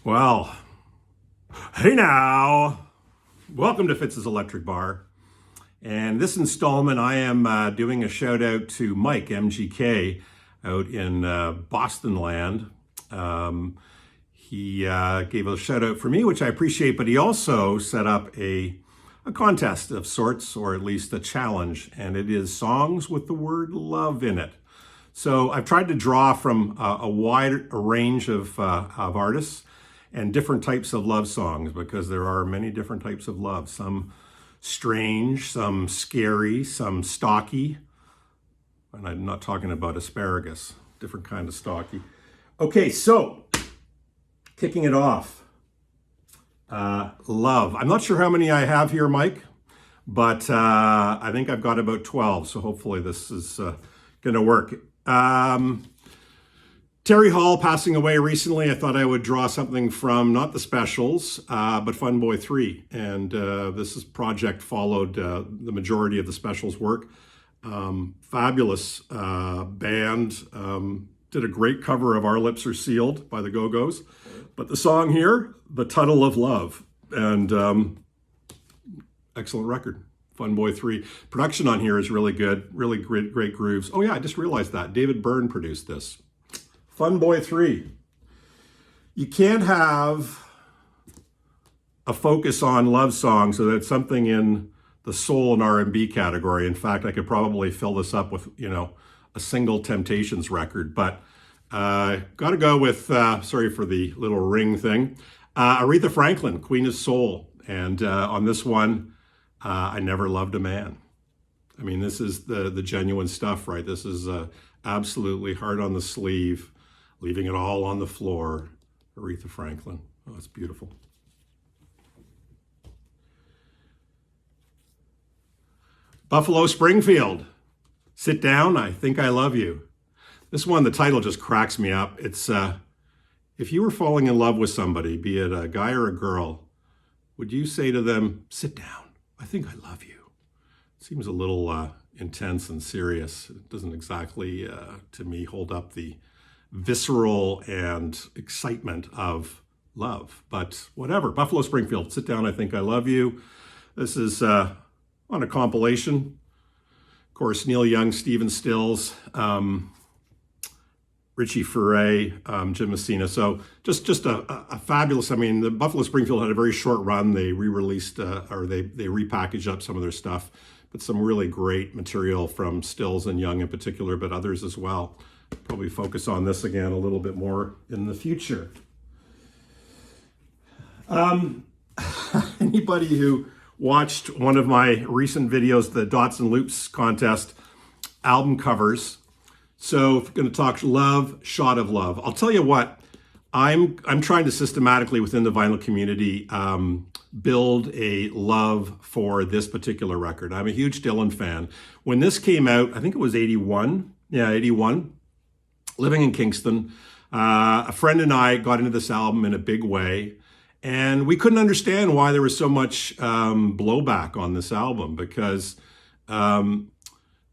Well, hey now. Welcome to Fitz's Electric Bar. And this installment, I am doing a shout out to Mike, MGK, out in Boston land. He gave a shout out for me, which I appreciate, but he also set up a contest of sorts, or at least a challenge, and it is songs with the word love in it. So I've tried to draw from a wide range of artists and different types of love songs, because there are many different types of love. Some strange, some scary, some stocky. And I'm not talking about asparagus, different kind of stocky. Okay, so kicking it off. Love. I'm not sure how many I have here, Mike, but I think I've got about 12, so hopefully this is going to work. Terry Hall passing away recently. I thought I would draw something from not the Specials, but Fun Boy 3. And this project followed the majority of the Specials work. Fabulous band. Did a great cover of Our Lips Are Sealed by the Go-Go's. But the song here, The Tunnel of Love. And excellent record. Fun Boy 3. Production on here is really good. Really great grooves. Oh yeah, I just realized that. David Byrne produced this. Fun Boy 3. You can't have a focus on love songs so that's something in the soul and R&B category. In fact, I could probably fill this up with, a single Temptations record, but got to go with, sorry for the little ring thing, Aretha Franklin, Queen of Soul. And on this one, I Never Loved a Man. I mean, this is the genuine stuff, right? This is absolutely hard on the sleeve, leaving it all on the floor. Aretha Franklin. Oh, it's beautiful. Buffalo Springfield. Sit Down, I Think I Love You. This one, the title just cracks me up. It's, if you were falling in love with somebody, be it a guy or a girl, would you say to them, sit down, I think I love you? It seems a little intense and serious. It doesn't exactly, to me, hold up the visceral and excitement of love, but whatever. Buffalo Springfield, Sit Down, I Think I Love You. This is on a compilation. Of course, Neil Young, Stephen Stills, Richie Furay, Jim Messina. So just a fabulous, I mean, the Buffalo Springfield had a very short run. They re-released, or they repackaged up some of their stuff, but some really great material from Stills and Young in particular, but others as well. Probably focus on this again a little bit more in the future. Anybody who watched one of my recent videos, the Dots and Loops contest album covers. So if we're going to talk love, Shot of Love. I'll tell you what, I'm trying to systematically within the vinyl community build a love for this particular record. I'm a huge Dylan fan. When this came out, I think it was 81. Yeah, 81. Living in Kingston. A friend and I got into this album in a big way. And we couldn't understand why there was so much blowback on this album, because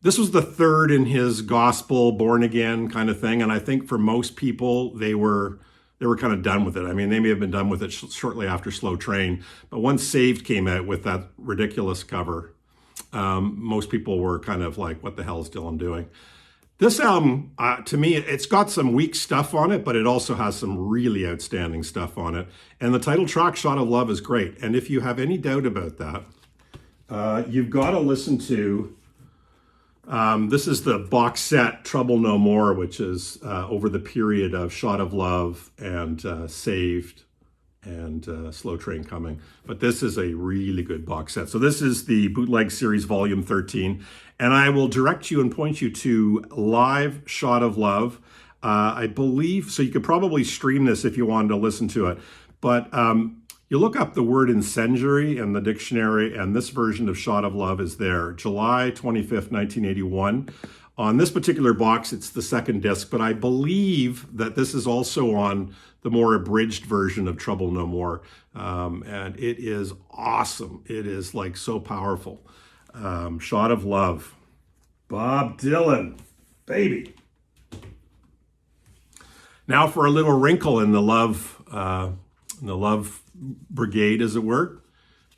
this was the third in his gospel, born again kind of thing. And I think for most people, they were kind of done with it. I mean, they may have been done with it shortly after Slow Train. But once Saved came out with that ridiculous cover, most people were kind of like, what the hell is Dylan doing? This album, to me, it's got some weak stuff on it, but it also has some really outstanding stuff on it. And the title track, Shot of Love, is great. And if you have any doubt about that, you've got to listen to, this is the box set, Trouble No More, which is over the period of Shot of Love and Saved and Slow Train Coming. But this is a really good box set. So this is the Bootleg Series Volume 13. And I will direct you and point you to Live Shot of Love. I believe, so you could probably stream this if you wanted to listen to it. But you look up the word incendiary in the dictionary, and this version of Shot of Love is there. July 25th, 1981. On this particular box, it's the second disc, but I believe that this is also on the more abridged version of Trouble No More. And it is awesome. It is like so powerful. Shot of Love. Bob Dylan, baby. Now for a little wrinkle in the love the Love Brigade, as it were.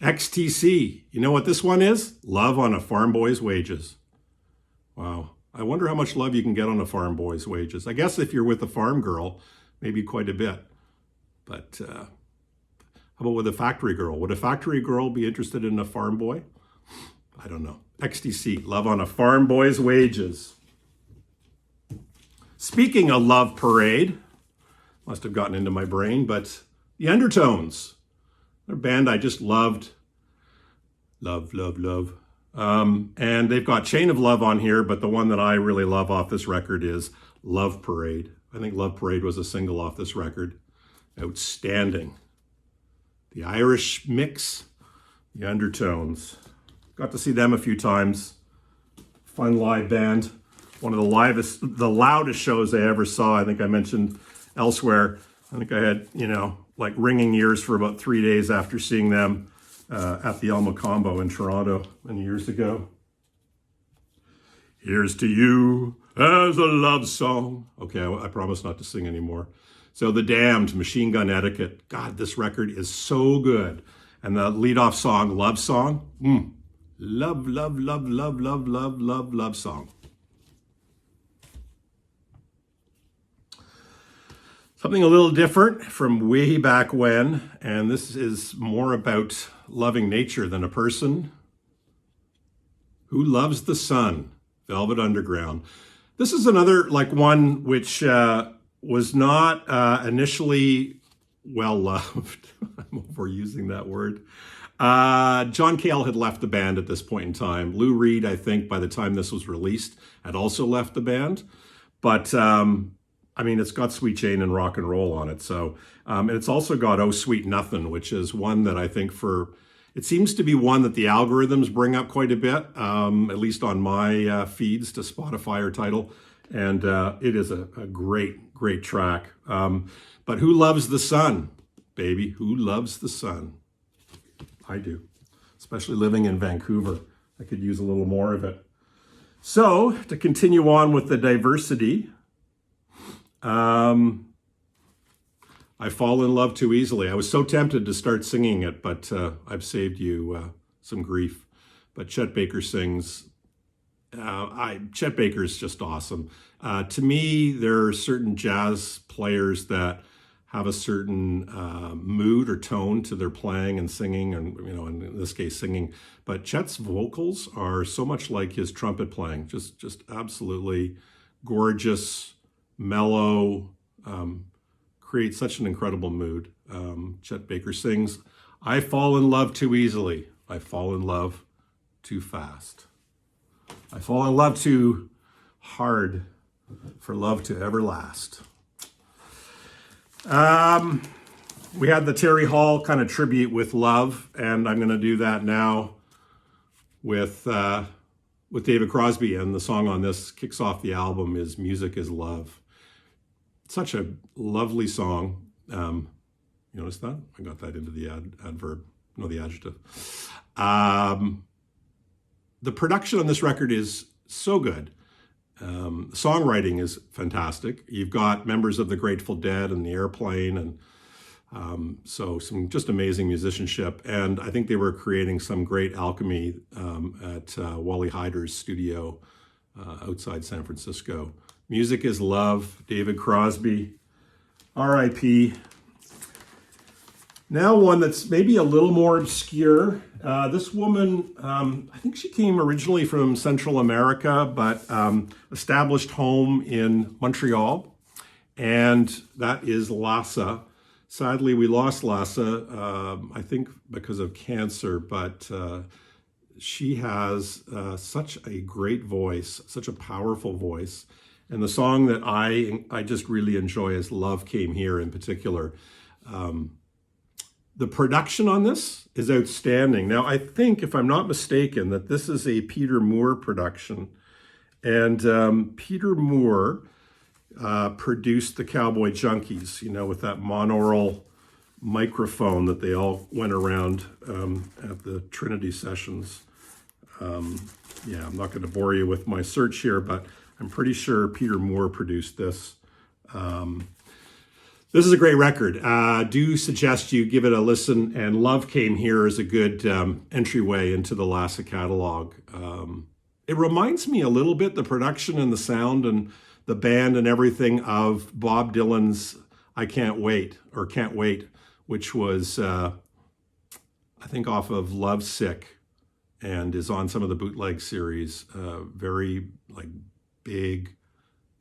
XTC, you know what this one is? Love on a Farm Boy's Wages. Wow. I wonder how much love you can get on a farm boy's wages. I guess if you're with a farm girl, maybe quite a bit. But how about with a factory girl? Would a factory girl be interested in a farm boy? I don't know. XTC, love on a farm boy's wages. Speaking of Love Parade, must have gotten into my brain, but the Undertones, they're a band I just loved. Love, love, love. And they've got Chain of Love on here, but the one that I really love off this record is Love Parade. I think Love Parade was a single off this record. Outstanding. The Irish Mix, the Undertones. Got to see them a few times. Fun live band. One of the loudest shows I ever saw. I think I mentioned elsewhere. I think I had, like ringing ears for about 3 days after seeing them at the El Mocambo in Toronto many years ago. Here's to you as a love song. Okay, I promise not to sing anymore. So The Damned, Machine Gun Etiquette. God, this record is so good. And the lead-off song, Love Song. Love, love, love, love, love, love, love, love song. Something a little different from way back when, and this is more about loving nature than a person. Who Loves the Sun? Velvet Underground. This is another one which was not initially well loved. I'm overusing that word. John Cale had left the band at this point in time. Lou Reed, I think, by the time this was released, had also left the band. But it's got Sweet Jane and Rock and Roll on it. So, and it's also got Oh Sweet Nothin', which is one that I think it seems to be one that the algorithms bring up quite a bit, at least on my feeds to Spotify or Tidal. And it is a great, great track. But Who Loves the Sun, baby? Who loves the sun? I do, especially living in Vancouver. I could use a little more of it. So, to continue on with the diversity, I Fall in Love Too Easily. I was so tempted to start singing it, but I've saved you some grief. But Chet Baker sings. Chet Baker is just awesome. To me, there are certain jazz players that have a certain mood or tone to their playing and singing, and in this case, singing. But Chet's vocals are so much like his trumpet playing, just absolutely gorgeous, mellow, creates such an incredible mood. Chet Baker sings, I fall in love too easily. I fall in love too fast. I fall in love too hard for love to ever last. We had the Terry Hall kind of tribute with Love, and I'm going to do that now with David Crosby, and the song on this kicks off the album is Music is Love. Such a lovely song. You notice that? I got that into the adverb, no, the adjective. The production on this record is so good. Songwriting is fantastic. You've got members of the Grateful Dead and the Airplane, and so some just amazing musicianship. And I think they were creating some great alchemy at Wally Hyder's studio outside San Francisco. Music is Love, David Crosby, R.I.P. Now one that's maybe a little more obscure. This woman, I think she came originally from Central America, but established home in Montreal, and that is Lassa. Sadly, we lost Lassa, I think because of cancer, but she has such a great voice, such a powerful voice. And the song that I just really enjoy is Love Came Here in particular. The production on this is outstanding. Now, I think, if I'm not mistaken, that this is a Peter Moore production. And Peter Moore produced the Cowboy Junkies, with that monaural microphone that they all went around at the Trinity sessions. I'm not going to bore you with my search here, but I'm pretty sure Peter Moore produced this. This is a great record. Do suggest you give it a listen, and Love Came Here is a good entryway into the Lassa catalog. It reminds me a little bit, the production and the sound and the band and everything, of Bob Dylan's I Can't Wait, or Can't Wait, which was, I think, off of Lovesick, and is on some of the bootleg series. Very like big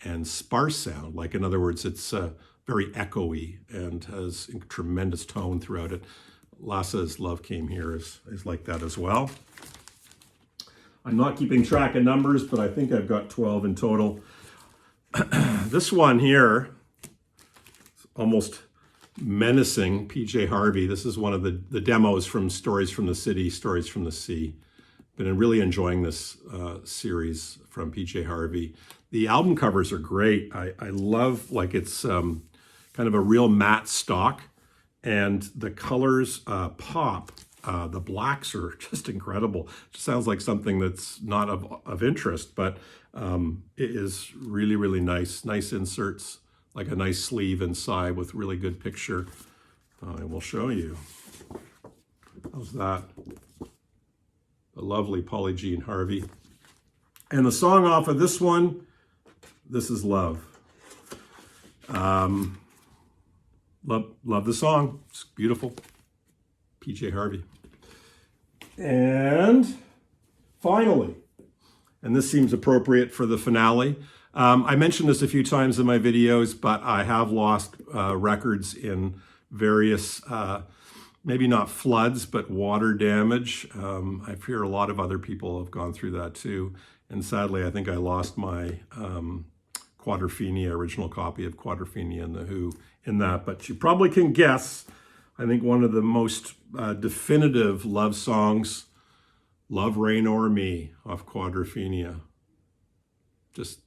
and sparse sound. Like, in other words, it's very echoey and has tremendous tone throughout it. Lassa's Love Came Here is like that as well. I'm not keeping track of numbers, but I think I've got 12 in total. This one here, almost menacing, PJ Harvey. This is one of the demos from Stories from the City, Stories from the Sea. Been really enjoying this series from PJ Harvey. The album covers are great. I love, like, it's kind of a real matte stock, and the colors pop. The blacks are just incredible. It just sounds like something that's not of interest, but it is really, really nice. Nice inserts, like a nice sleeve inside with really good picture. I will show you. How's that? The lovely Polly Jean Harvey. And the song off of this one, This Is Love. Love the song. It's beautiful. PJ Harvey. And finally, and this seems appropriate for the finale. I mentioned this a few times in my videos, but I have lost records in various, maybe not floods, but water damage. I fear a lot of other people have gone through that too. And sadly, I think I lost my Quadrophenia, original copy of Quadrophenia and the Who in that. But you probably can guess, I think one of the most definitive love songs, Love Reign O'er Me, off Quadrophenia. Just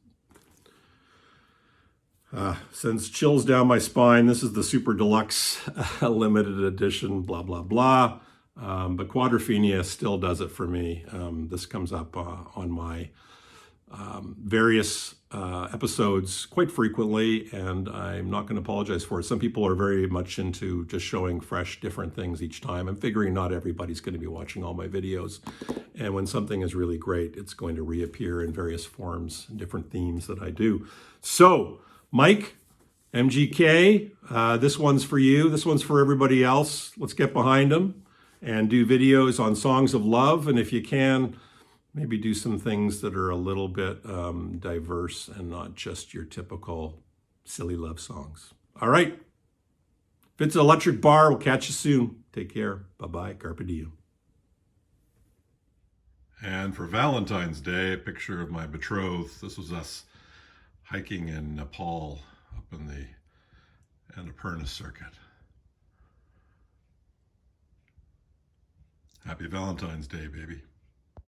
sends chills down my spine. This is the Super Deluxe limited edition, blah, blah, blah. But Quadrophenia still does it for me. This comes up on my various episodes quite frequently, and I'm not going to apologize for it. Some people are very much into just showing fresh, different things each time. I'm figuring not everybody's going to be watching all my videos, and when something is really great, it's going to reappear in various forms, different themes that I do. So, Mike, MGK, this one's for you. This one's for everybody else. Let's get behind them and do videos on songs of love, and if you can, maybe do some things that are a little bit diverse and not just your typical silly love songs. All right. If it's an electric bar, we'll catch you soon. Take care. Bye-bye. Carpe diem. And for Valentine's Day, a picture of my betrothed. This was us hiking in Nepal up in the Annapurna circuit. Happy Valentine's Day, baby.